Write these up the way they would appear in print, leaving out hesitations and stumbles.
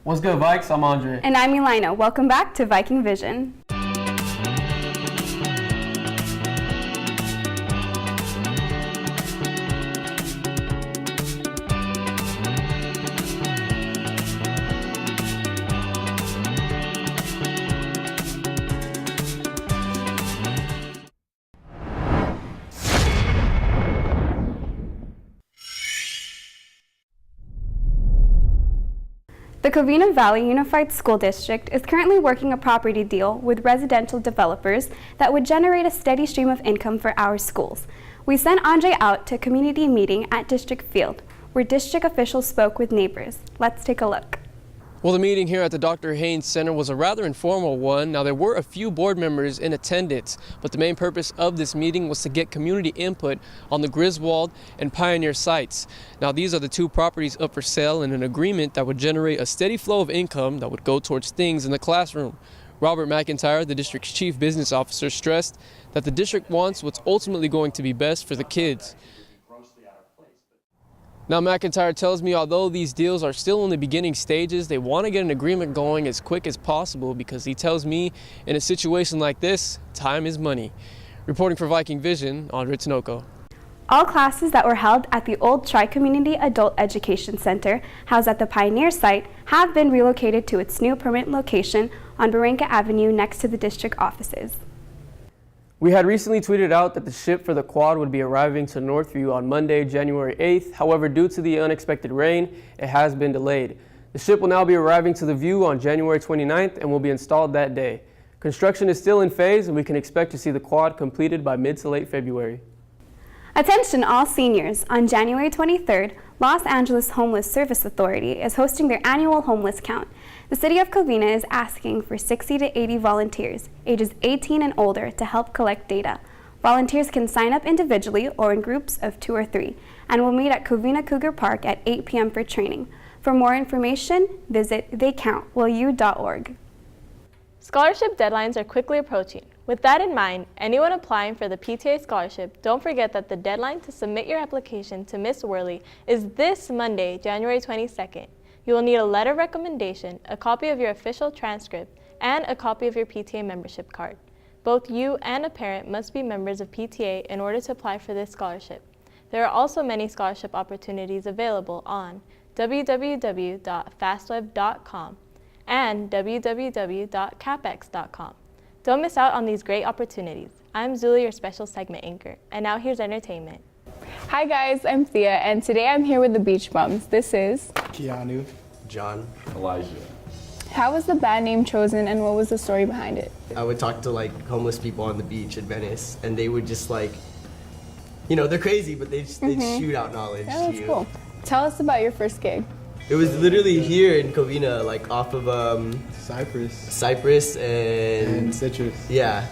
What's good, Vikes? I'm Andre. And I'm Elina. Welcome back to Viking Vision. The Covina Valley Unified School District is currently working a property deal with residential developers that would generate a steady stream of income for our schools. We sent Andre out to a community meeting at District Field, where district officials spoke with neighbors. Let's take a look. Well, the meeting here at the Dr. Haynes Center was a rather informal one. Now, there were a few board members in attendance, but the main purpose of this meeting was to get community input on the Griswold and Pioneer sites. Now, these are the two properties up for sale in an agreement that would generate a steady flow of income that would go towards things in the classroom. Robert McIntyre, the district's chief business officer, stressed that the district wants what's ultimately going to be best for the kids. Now, McIntyre tells me although these deals are still in the beginning stages, they want to get an agreement going as quick as possible because he tells me in a situation like this, time is money. Reporting for Viking Vision, Andre Tinoco. All classes that were held at the old Tri-Community Adult Education Center, housed at the Pioneer site, have been relocated to its new permanent location on Barranca Avenue next to the district offices. We had recently tweeted out that the ship for the quad would be arriving to Northview on Monday, January 8th. However, due to the unexpected rain, it has been delayed. The ship will now be arriving to the View on January 29th and will be installed that day. Construction is still in phase and we can expect to see the quad completed by mid to late February. Attention all seniors, on January 23rd, Los Angeles Homeless Service Authority is hosting their annual homeless count. The city of Covina is asking for 60 to 80 volunteers, ages 18 and older, to help collect data. Volunteers can sign up individually or in groups of 2 or 3, and will meet at Covina Cougar Park at 8 p.m. for training. For more information, visit theycountwillyou.org. Scholarship deadlines are quickly approaching. With that in mind, anyone applying for the PTA scholarship, don't forget that the deadline to submit your application to Miss Worley is this Monday, January 22nd. You will need a letter of recommendation, a copy of your official transcript, and a copy of your PTA membership card. Both you and a parent must be members of PTA in order to apply for this scholarship. There are also many scholarship opportunities available on www.fastweb.com and www.capex.com. Don't miss out on these great opportunities. I'm Zuli, your special segment anchor, and now here's entertainment. Hi guys, I'm Thea, and today I'm here with the Beach Bums. This is Keanu, John, Elijah. How was the band name chosen, and what was the story behind it? I would talk to homeless people on the beach in Venice, and they would just they're crazy, but they'd shoot out knowledge Yeah, to that's you. cool. Tell us about your first gig. It was literally here in Covina, off of Cypress and Citrus. Yeah.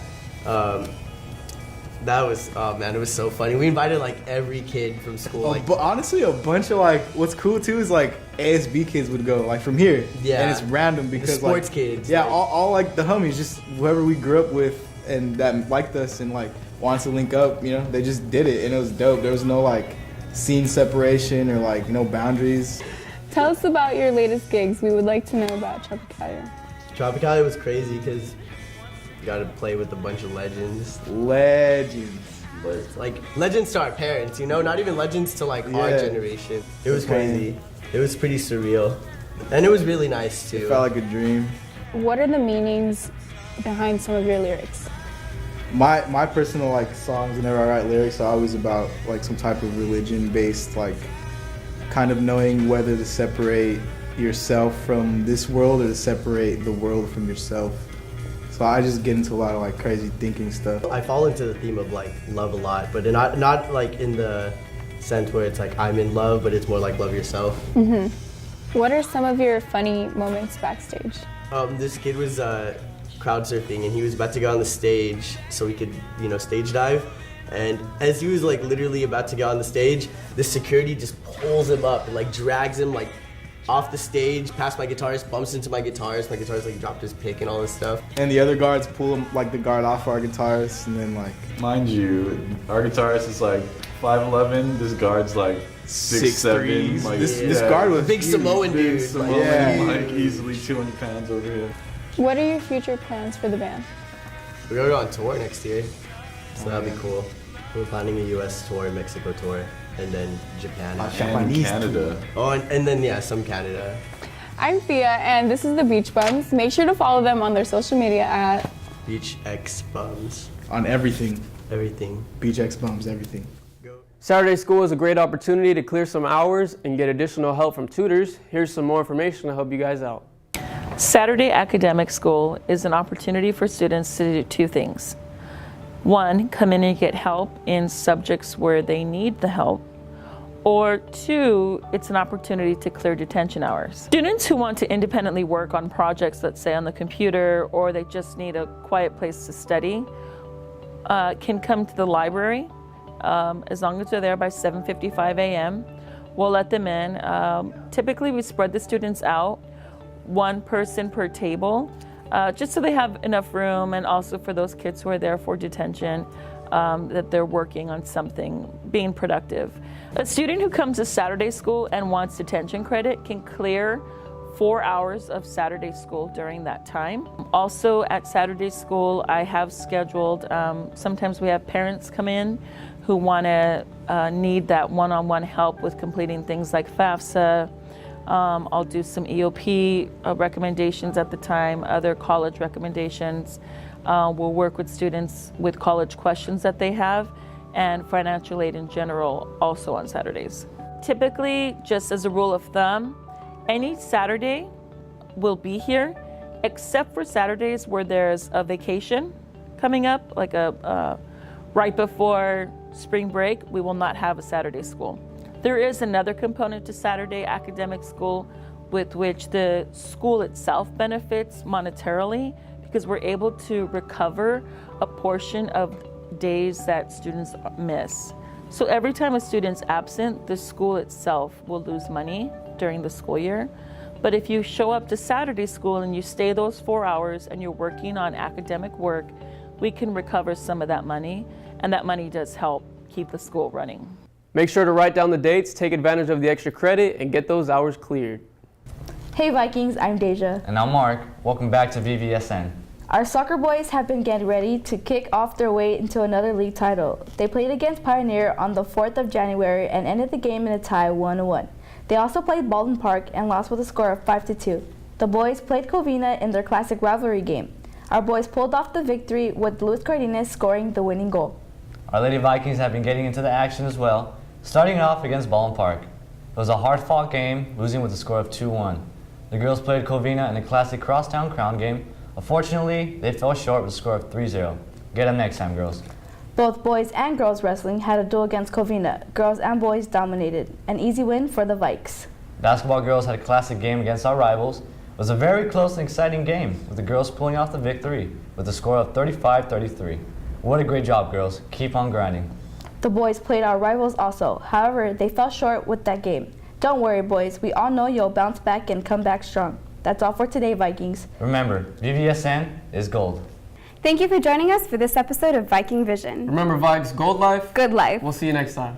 That was, oh man, it was so funny. We invited every kid from school. But honestly, a bunch of what's cool too is ASB kids would go from here. Yeah. And it's random because the sports kids. Yeah, all the homies, just whoever we grew up with and that liked us and wants to link up, they just did it and it was dope. There was no scene separation or no boundaries. Tell us about your latest gigs. We would like to know about Tropicalia. Tropicalia was crazy because you got to play with a bunch of legends. Legends. Legends to our parents, not even legends to our generation. It was crazy. It was pretty surreal. And it was really nice too. It felt like a dream. What are the meanings behind some of your lyrics? My personal songs, whenever I write lyrics, are always about some type of religion based, kind of knowing whether to separate yourself from this world or to separate the world from yourself. So I just get into a lot of crazy thinking stuff. I fall into the theme of love a lot, but not in the sense where it's I'm in love, but it's more love yourself. Mm-hmm. What are some of your funny moments backstage? This kid was crowd surfing and he was about to go on the stage so he could, stage dive. And as he was literally about to get on the stage, the security just pulls him up and drags him off the stage, past my guitarist, bumps into my guitarist. My guitarist dropped his pick and all this stuff. And the other guards pull him the guard off our guitarist, and then Mind you, our guitarist is 5'11", this guard's 6'7", like, This guard was Big huge. Samoan big dude. Samoan, Yeah. like easily 200 pounds over here. What are your future plans for the band? We're gonna go on tour next year, so that'll be cool. We're planning a U.S. tour, Mexico tour, and then Japan. And Japanese Canada. Oh, and then yeah, some Canada. I'm Thea, and this is the Beach Bums. Make sure to follow them on their social media at Beach X Bums, On everything. everything. Beach X Bums, everything. Saturday school is a great opportunity to clear some hours and get additional help from tutors. Here's some more information to help you guys out. Saturday Academic School is an opportunity for students to do two things. One, come in and get help in subjects where they need the help. Or two, it's an opportunity to clear detention hours. Students who want to independently work on projects, let's say on the computer, or they just need a quiet place to study, can come to the library as long as they're there by 7:55 a.m. We'll let them in. Typically, we spread the students out, one person per table, just so they have enough room, and also for those kids who are there for detention, that they're working on something, being productive. A student who comes to Saturday school and wants detention credit can clear 4 hours of Saturday school during that time. Also at Saturday school, I have scheduled, sometimes we have parents come in who want to need that one-on-one help with completing things like FAFSA. I'll do some EOP recommendations at the time, other college recommendations. We'll work with students with college questions that they have, and financial aid in general also on Saturdays. Typically, just as a rule of thumb, any Saturday we'll be here, except for Saturdays where there's a vacation coming up, like right before spring break, we will not have a Saturday school. There is another component to Saturday academic school with which the school itself benefits monetarily, because we're able to recover a portion of days that students miss. So every time a student's absent, the school itself will lose money during the school year. But if you show up to Saturday school and you stay those 4 hours and you're working on academic work, we can recover some of that money, and that money does help keep the school running. Make sure to write down the dates, take advantage of the extra credit, and get those hours cleared. Hey Vikings, I'm Deja. And I'm Mark. Welcome back to VVSN. Our soccer boys have been getting ready to kick off their way into another league title. They played against Pioneer on the 4th of January and ended the game in a tie 1-1. They also played Baldwin Park and lost with a score of 5-2. The boys played Covina in their classic rivalry game. Our boys pulled off the victory with Luis Cardenas scoring the winning goal. Our Lady Vikings have been getting into the action as well, starting it off against Baldwin Park. It was a hard-fought game, losing with a score of 2-1. The girls played Covina in a classic crosstown crown game. Unfortunately, they fell short with a score of 3-0. Get them next time, girls. Both boys and girls wrestling had a duel against Covina. Girls and boys dominated. An easy win for the Vikes. Basketball girls had a classic game against our rivals. It was a very close and exciting game, with the girls pulling off the victory with a score of 35-33. What a great job, girls. Keep on grinding. The boys played our rivals also. However, they fell short with that game. Don't worry, boys. We all know you'll bounce back and come back strong. That's all for today, Vikings. Remember, VVSN is gold. Thank you for joining us for this episode of Viking Vision. Remember, Vikes, gold life. Good life. We'll see you next time.